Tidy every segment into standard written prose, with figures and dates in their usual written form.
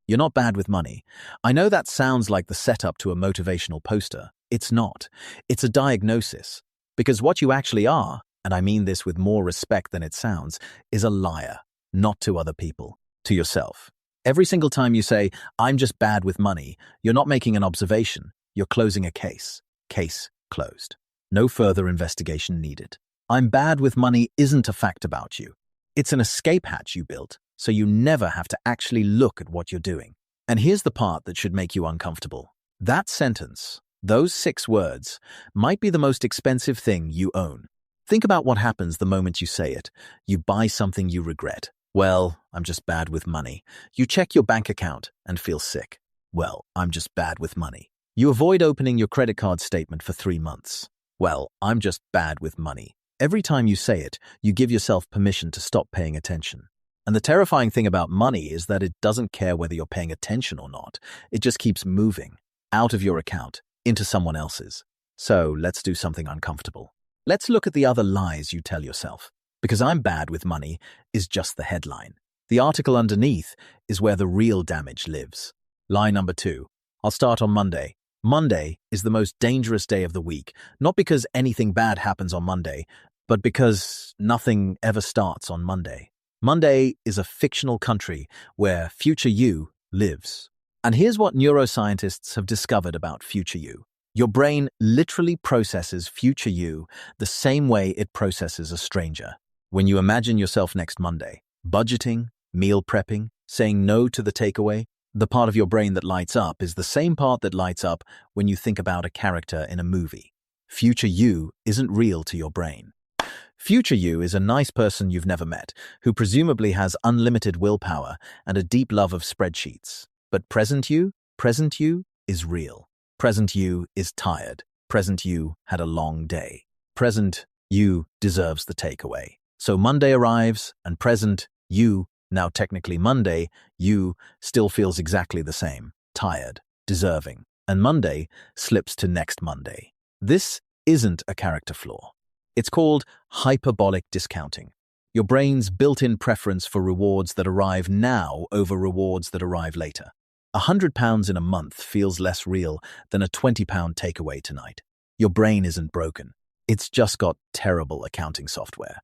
You're not bad with money. I know that sounds like the setup to a motivational poster. It's not. It's a diagnosis. Because what you actually are, and I mean this with more respect than it sounds, is a liar. Not to other people, to yourself. Every single time you say, I'm just bad with money, you're not making an observation. You're closing a case. Case closed. No further investigation needed. I'm bad with money isn't a fact about you. It's an escape hatch you built, so you never have to actually look at what you're doing. And here's the part that should make you uncomfortable. That sentence, those 6 words, might be the most expensive thing you own. Think about what happens the moment you say it. You buy something you regret. Well, I'm just bad with money. You check your bank account and feel sick. Well, I'm just bad with money. You avoid opening your credit card statement for 3 months. Well, I'm just bad with money. Every time you say it, you give yourself permission to stop paying attention. And the terrifying thing about money is that it doesn't care whether you're paying attention or not. It just keeps moving out of your account into someone else's. So let's do something uncomfortable. Let's look at the other lies you tell yourself. Because I'm bad with money is just the headline. The article underneath is where the real damage lives. Lie number 2. I'll start on Monday. Monday is the most dangerous day of the week, not because anything bad happens on Monday, but because nothing ever starts on Monday. Monday is a fictional country where future you lives. And here's what neuroscientists have discovered about future you. Your brain literally processes future you the same way it processes a stranger. When you imagine yourself next Monday, budgeting, meal prepping, saying no to the takeaway, the part of your brain that lights up is the same part that lights up when you think about a character in a movie. Future you isn't real to your brain. Future you is a nice person you've never met, who presumably has unlimited willpower and a deep love of spreadsheets. But present you is real. Present you is tired. Present you had a long day. Present you deserves the takeaway. So Monday arrives, and present you, now technically Monday, you still feels exactly the same. Tired, deserving. And Monday slips to next Monday. This isn't a character flaw. It's called hyperbolic discounting. Your brain's built-in preference for rewards that arrive now over rewards that arrive later. £100 in a month feels less real than a £20 takeaway tonight. Your brain isn't broken. It's just got terrible accounting software.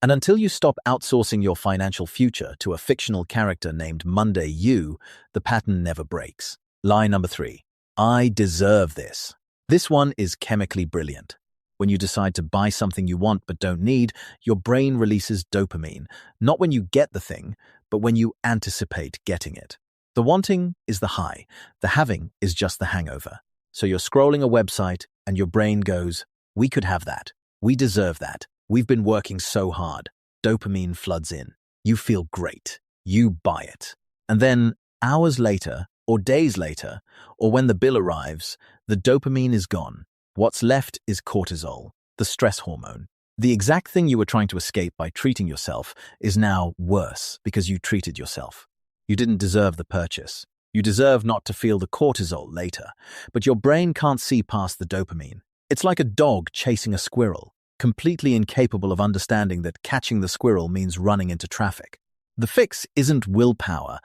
And until you stop outsourcing your financial future to a fictional character named Monday You, the pattern never breaks. Lie number 3. I deserve this. This one is chemically brilliant. When you decide to buy something you want but don't need, your brain releases dopamine, not when you get the thing, but when you anticipate getting it. The wanting is the high, the having is just the hangover. So you're scrolling a website and your brain goes, we could have that. We deserve that. We've been working so hard. Dopamine floods in. You feel great. You buy it. And then hours later, or days later, or when the bill arrives, the dopamine is gone. What's left is cortisol, the stress hormone. The exact thing you were trying to escape by treating yourself is now worse because you treated yourself. You didn't deserve the purchase. You deserve not to feel the cortisol later, but your brain can't see past the dopamine. It's like a dog chasing a squirrel, completely incapable of understanding that catching the squirrel means running into traffic. The fix isn't willpower,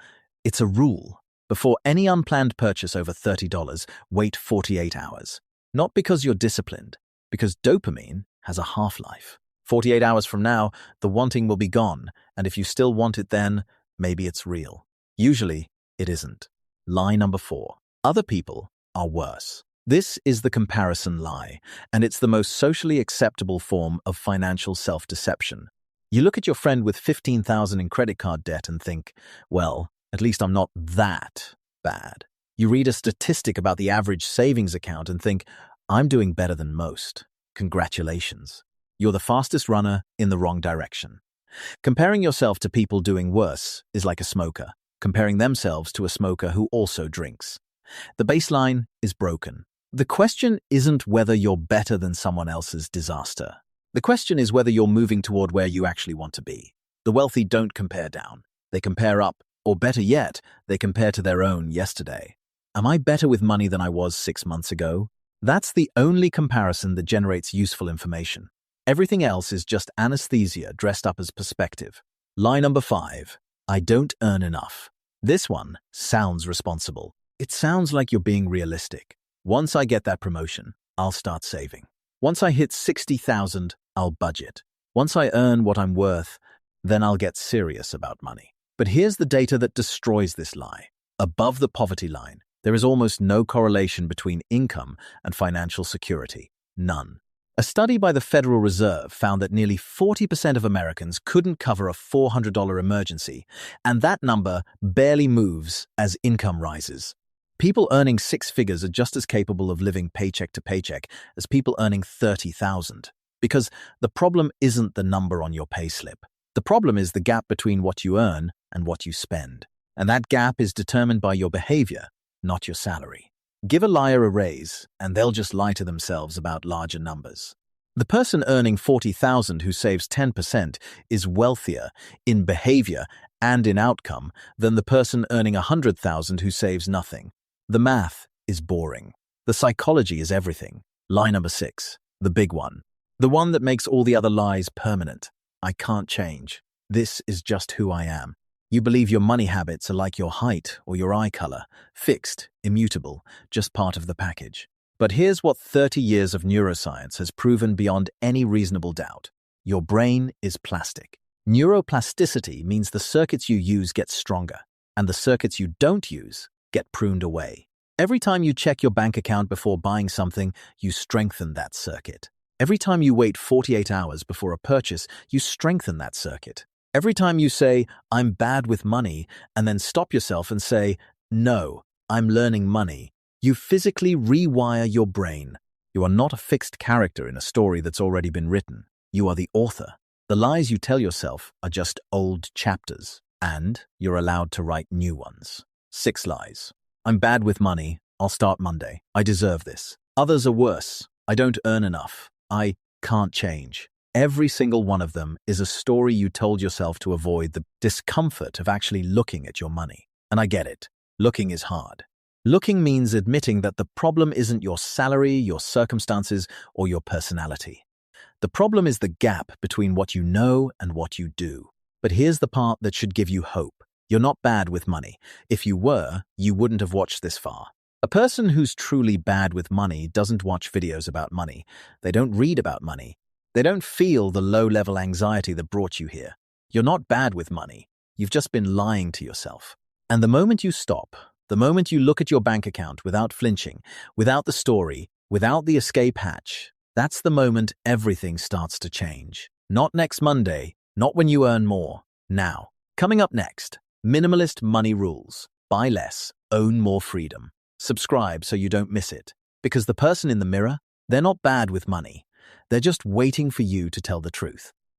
it's a rule. Before any unplanned purchase over $30, wait 48 hours. Not because you're disciplined, because dopamine has a half-life. 48 hours from now, the wanting will be gone, and if you still want it then, maybe it's real. Usually, it isn't. Lie number 4. Other people are worse. This is the comparison lie, and it's the most socially acceptable form of financial self-deception. You look at your friend with $15,000 in credit card debt and think, well, at least I'm not that bad. You read a statistic about the average savings account and think, I'm doing better than most. Congratulations. You're the fastest runner in the wrong direction. Comparing yourself to people doing worse is like a smoker, comparing themselves to a smoker who also drinks. The baseline is broken. The question isn't whether you're better than someone else's disaster. The question is whether you're moving toward where you actually want to be. The wealthy don't compare down. They compare up, or better yet, they compare to their own yesterday. Am I better with money than I was 6 months ago? That's the only comparison that generates useful information. Everything else is just anesthesia dressed up as perspective. Lie number 5. I don't earn enough. This one sounds responsible. It sounds like you're being realistic. Once I get that promotion, I'll start saving. Once I hit 60,000, I'll budget. Once I earn what I'm worth, then I'll get serious about money. But here's the data that destroys this lie. Above the poverty line, there is almost no correlation between income and financial security. None. A study by the Federal Reserve found that nearly 40% of Americans couldn't cover a $400 emergency, and that number barely moves as income rises. People earning six figures are just as capable of living paycheck to paycheck as people earning 30,000. Because the problem isn't the number on your payslip. The problem is the gap between what you earn and what you spend. And that gap is determined by your behavior, not your salary. Give a liar a raise, and they'll just lie to themselves about larger numbers. The person earning 40,000 who saves 10% is wealthier in behavior and in outcome than the person earning 100,000 who saves nothing. The math is boring. The psychology is everything. Lie number 6, the big one. The one that makes all the other lies permanent. I can't change. This is just who I am. You believe your money habits are like your height or your eye color, fixed, immutable, just part of the package. But here's what 30 years of neuroscience has proven beyond any reasonable doubt. Your brain is plastic. Neuroplasticity means the circuits you use get stronger, and the circuits you don't use get pruned away. Every time you check your bank account before buying something, you strengthen that circuit. Every time you wait 48 hours before a purchase, you strengthen that circuit. Every time you say, "I'm bad with money," and then stop yourself and say, "No, I'm learning money," you physically rewire your brain. You are not a fixed character in a story that's already been written. You are the author. The lies you tell yourself are just old chapters, and you're allowed to write new ones. 6 lies. I'm bad with money. I'll start Monday. I deserve this. Others are worse. I don't earn enough. I can't change. Every single one of them is a story you told yourself to avoid the discomfort of actually looking at your money. And I get it. Looking is hard. Looking means admitting that the problem isn't your salary, your circumstances, or your personality. The problem is the gap between what you know and what you do. But here's the part that should give you hope. You're not bad with money. If you were, you wouldn't have watched this far. A person who's truly bad with money doesn't watch videos about money. They don't read about money. They don't feel the low-level anxiety that brought you here. You're not bad with money. You've just been lying to yourself. And the moment you stop, the moment you look at your bank account without flinching, without the story, without the escape hatch, that's the moment everything starts to change. Not next Monday, not when you earn more. Now. Coming up next, minimalist money rules. Buy less, own more freedom. Subscribe so you don't miss it. Because the person in the mirror, they're not bad with money. They're just waiting for you to tell the truth.